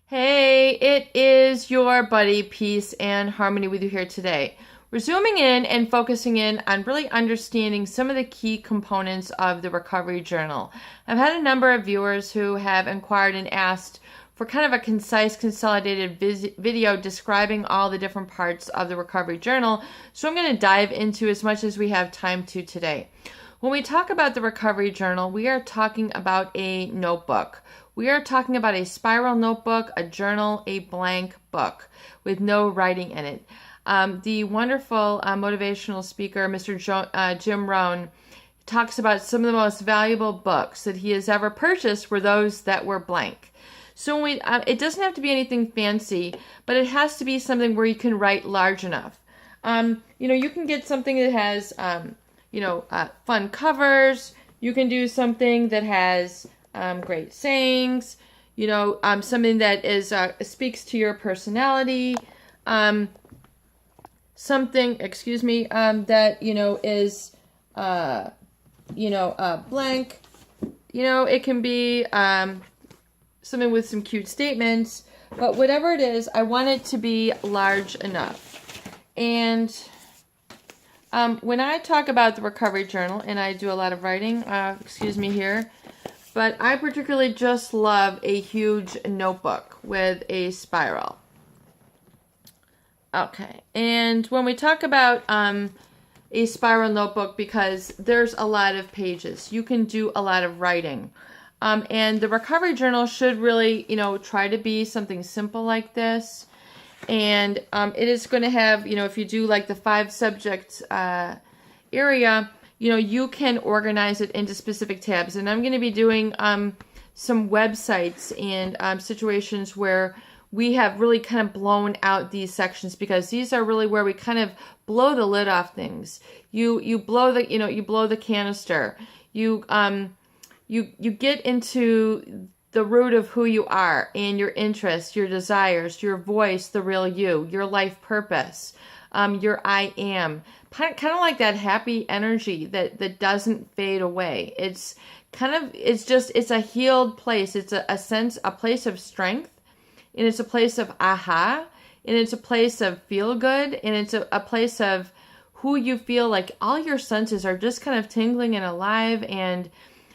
Hey, it is your buddy Peace and Harmony with you here today. We're zooming in and focusing in on really understanding some of the key components of the recovery journal. I've had a number of viewers who have inquired and asked for kind of a concise, consolidated video describing all the different parts of the recovery journal. So I'm going to dive into as much as we have time to today. When we talk about the recovery journal, we are talking about a notebook. We are talking about a spiral notebook, a journal, a blank book with no writing in it. The wonderful motivational speaker, Mr. Jim Rohn, talks about some of the most valuable books that he has ever purchased were those that were blank. So it doesn't have to be anything fancy, but it has to be something where you can write large enough. You can get something that has, fun covers. You can do something that has great sayings, something that is speaks to your personality, something, that, is, blank. It can be something with some cute statements, but whatever it is, I want it to be large enough. And when I talk about the recovery journal, and I do a lot of writing, here, but I particularly just love a huge notebook with a spiral. Okay, and when we talk about a spiral notebook, because there's a lot of pages, you can do a lot of writing. And the recovery journal should really, try to be something simple like this. And it is going to have, if you do like the 5 subject area, you can organize it into specific tabs. And I'm going to be doing some websites and situations where we have really kind of blown out these sections, because these are really where we kind of blow the lid off things. You blow the canister. You get into the root of who you are and your interests, your desires, your voice, the real you, your life purpose, your I am. Kind of like that happy energy that doesn't fade away. It's a healed place. It's a place of strength, and it's a place of aha, and it's a place of feel good, and it's a place of who you feel like all your senses are just kind of tingling and alive, and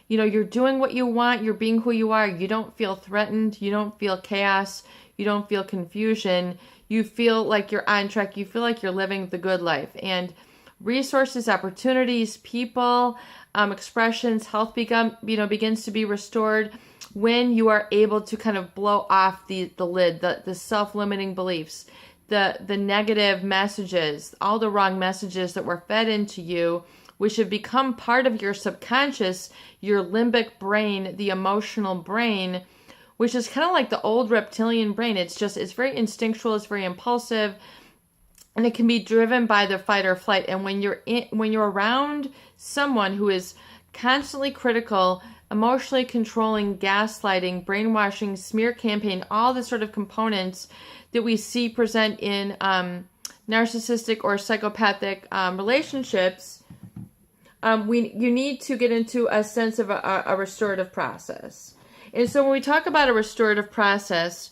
you're doing what you want, you're being who you are. You don't feel threatened, you don't feel chaos, you don't feel confusion. You feel like you're on track, you feel like you're living the good life. And resources, opportunities, people, expressions, health begins to be restored when you are able to kind of blow off the lid, the self-limiting beliefs, the negative messages, all the wrong messages that were fed into you, which have become part of your subconscious, your limbic brain, the emotional brain, which is kind of like the old reptilian brain. It's very instinctual, it's very impulsive, and it can be driven by the fight or flight. And when you're around someone who is constantly critical, emotionally controlling, gaslighting, brainwashing, smear campaign, all the sort of components that we see present in narcissistic or psychopathic relationships, you need to get into a sense of a restorative process. And so when we talk about a restorative process,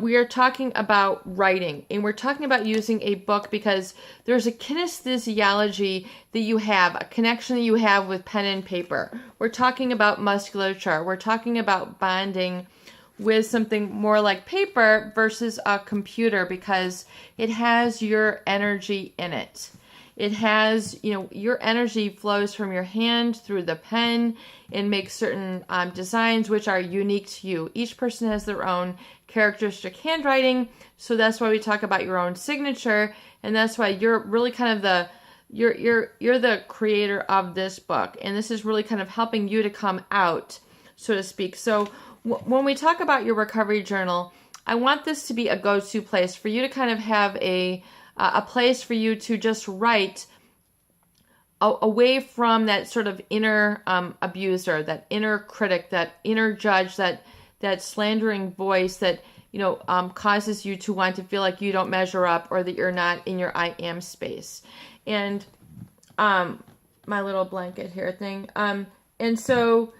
we are talking about writing, and we're talking about using a book because there's a kinesthesiology that you have, a connection that you have with pen and paper. We're talking about musculature. We're talking about bonding with something more like paper versus a computer, because it has your energy in it. It has, your energy flows from your hand through the pen and makes certain designs which are unique to you. Each person has their own characteristic handwriting, so that's why we talk about your own signature, and that's why you're really kind of you're the creator of this book, and this is really kind of helping you to come out, so to speak. So when we talk about your recovery journal, I want this to be a go-to place for you to kind of have a place for you to just write away from that sort of inner abuser, that inner critic, that inner judge, that slandering voice that causes you to want to feel like you don't measure up, or that you're not in your I am space. And my little blanket here thing. And so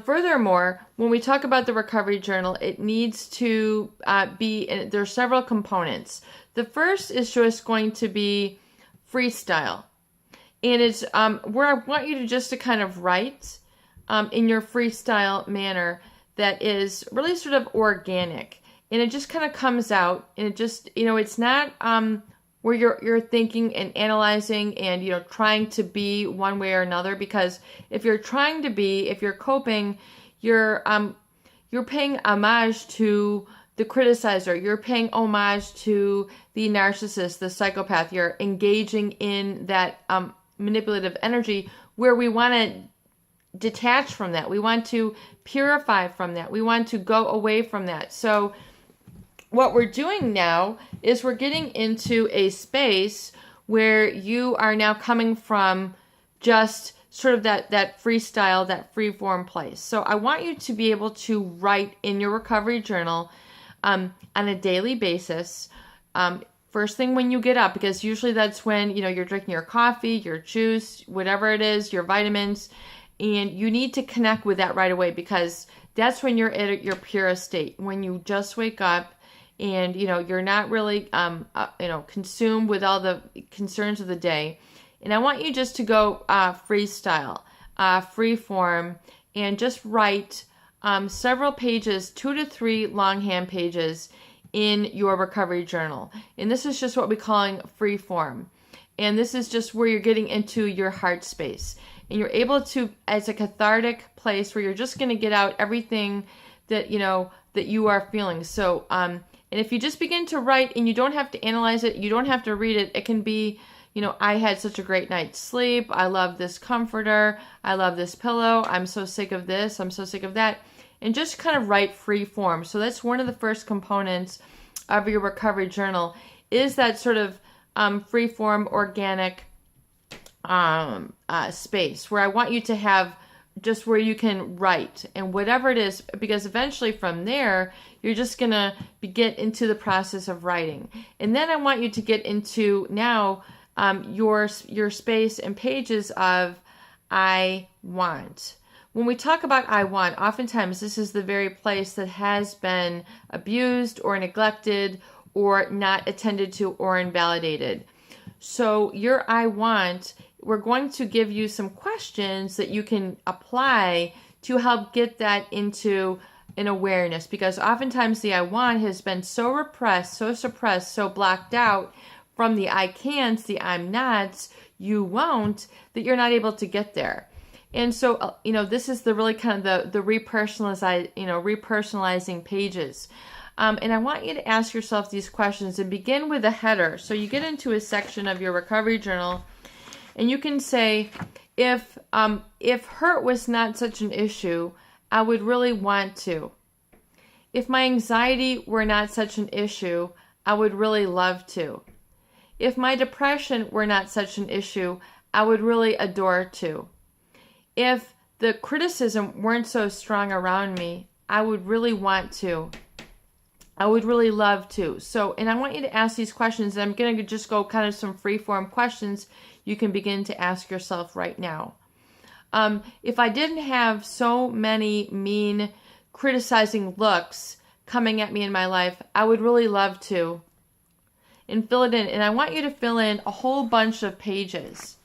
Furthermore, when we talk about the recovery journal, it needs to there's several components. The first is just going to be freestyle. And it's where I want you to kind of write in your freestyle manner that is really sort of organic. And it just kind of comes out, and it just, it's not where you're thinking and analyzing and, trying to be one way or another. Because if you're coping, you're paying homage to the criticizer. You're paying homage to the narcissist, the psychopath. You're engaging in that manipulative energy, where we want to detach from that. We want to purify from that. We want to go away from that. So what we're doing now is we're getting into a space where you are now coming from just sort of that freestyle, that free form place. So I want you to be able to write in your recovery journal on a daily basis. First thing when you get up, because usually that's when, you're drinking your coffee, your juice, whatever it is, your vitamins, and you need to connect with that right away, because that's when you're at your purest state, when you just wake up and, you're not really, consumed with all the concerns of the day. And I want you just to go freestyle, free form, and just write several pages, 2 to 3 longhand pages in your recovery journal. And this is just what we're calling free form. And this is just where you're getting into your heart space. And you're able to, as a cathartic place where you're just going to get out everything that, that you are feeling. So, and if you just begin to write, and you don't have to analyze it, you don't have to read it. It can be, I had such a great night's sleep. I love this comforter. I love this pillow. I'm so sick of this. I'm so sick of that. And just kind of write free form. So that's one of the first components of your recovery journal, is that sort of free form, organic space where I want you to have just where you can write and whatever it is, because eventually from there, you're just going to get into the process of writing. And then I want you to get into now your space and pages of I want. When we talk about I want, oftentimes this is the very place that has been abused or neglected or not attended to or invalidated. So your I want, we're going to give you some questions that you can apply to help get that into an awareness, because oftentimes the I want has been so repressed, so suppressed, so blocked out from the I can'ts, the I'm nots, you won't, that you're not able to get there. And so, this is the really kind of the repersonalizing pages. And I want you to ask yourself these questions and begin with a header. So you get into a section of your recovery journal, and you can say, if hurt was not such an issue, I would really want to. If my anxiety were not such an issue, I would really love to. If my depression were not such an issue, I would really adore to. If the criticism weren't so strong around me, I would really want to. I would really love to. So, and I want you to ask these questions. And I'm going to just go kind of some free-form questions you can begin to ask yourself right now. If I didn't have so many mean, criticizing looks coming at me in my life, I would really love to. And fill it in. And I want you to fill in a whole bunch of pages.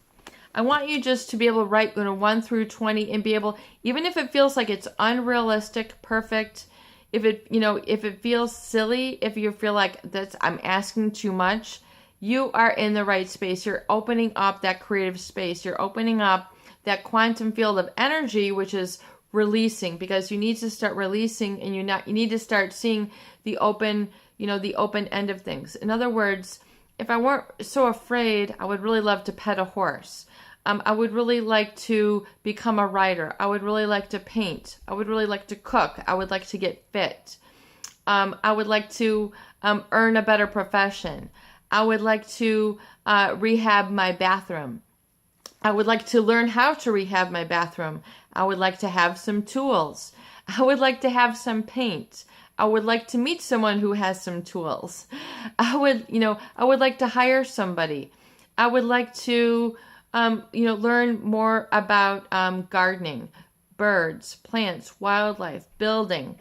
I want you just to be able to write 1 through 20 and be able, even if it feels like it's unrealistic, perfect, if it feels silly, if you feel like I'm asking too much, you are in the right space. You're opening up that creative space. You're opening up that quantum field of energy, which is releasing, because you need to start releasing, and you need to start seeing the open end of things. In other words, if I weren't so afraid, I would really love to pet a horse. I would really like to become a writer. I would really like to paint. I would really like to cook. I would like to get fit. I would like to earn a better profession. I would like to rehab my bathroom. I would like to learn how to rehab my bathroom. I would like to have some tools. I would like to have some paint. I would like to meet someone who has some tools. I would like to hire somebody. I would like to, learn more about gardening, birds, plants, wildlife, building,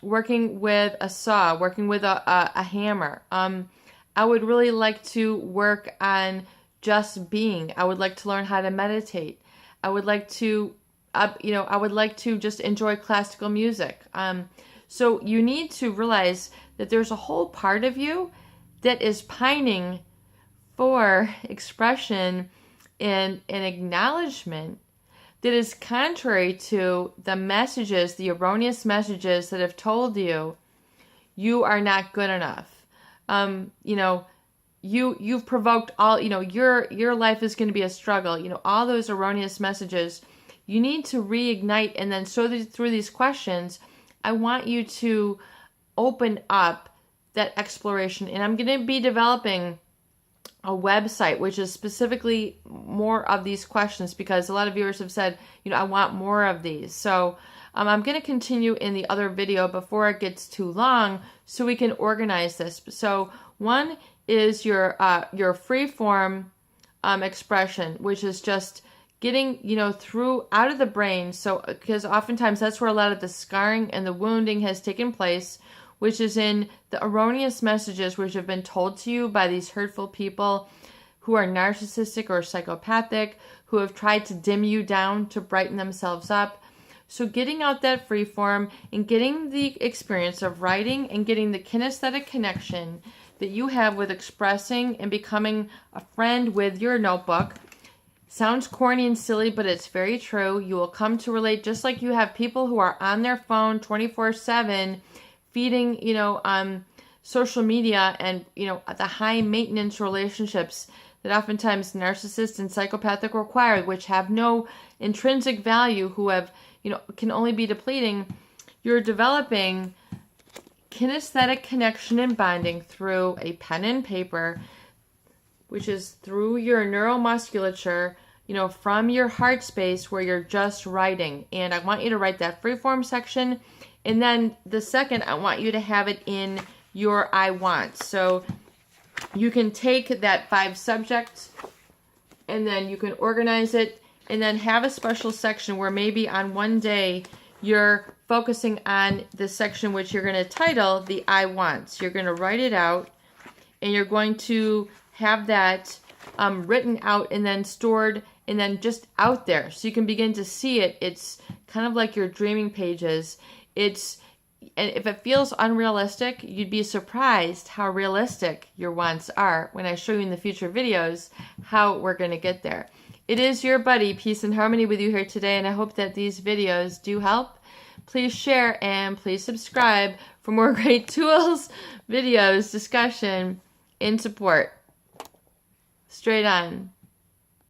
working with a saw, working with a hammer. I would really like to work on just being. I would like to learn how to meditate. I would like to, I would like to just enjoy classical music. So you need to realize that there's a whole part of you that is pining for expression and acknowledgement that is contrary to the messages, the erroneous messages that have told you you are not good enough. You've provoked all, your life is going to be a struggle. All those erroneous messages. You need to reignite, and then through these questions, I want you to open up that exploration. And I'm going to be developing a website which is specifically more of these questions, because a lot of viewers have said, I want more of these. So I'm going to continue in the other video before it gets too long so we can organize this. So one is your freeform expression, which is just getting, through out of the brain. So, because oftentimes that's where a lot of the scarring and the wounding has taken place, which is in the erroneous messages which have been told to you by these hurtful people who are narcissistic or psychopathic, who have tried to dim you down to brighten themselves up. So getting out that free form and getting the experience of writing and getting the kinesthetic connection that you have with expressing and becoming a friend with your notebook. Sounds corny and silly, but it's very true. You will come to relate, just like you have people who are on their phone 24/7 feeding, social media and, the high maintenance relationships that oftentimes narcissists and psychopathic require, which have no intrinsic value, who have, can only be depleting. You're developing kinesthetic connection and bonding through a pen and paper, which is through your neuromusculature, from your heart space where you're just writing. And I want you to write that freeform section. And then the second, I want you to have it in your I want. So you can take that 5 subjects and then you can organize it and then have a special section where maybe on one day you're focusing on the section which you're going to title the I wants. You're going to write it out and you're going to have that written out and then stored and then just out there so you can begin to see it. It's kind of like your dreaming pages. And if it feels unrealistic, you'd be surprised how realistic your wants are when I show you in the future videos how we're going to get there. It is your buddy, Peace and Harmony, with you here today, and I hope that these videos do help. Please share and please subscribe for more great tools, videos, discussion, and support. Straight on.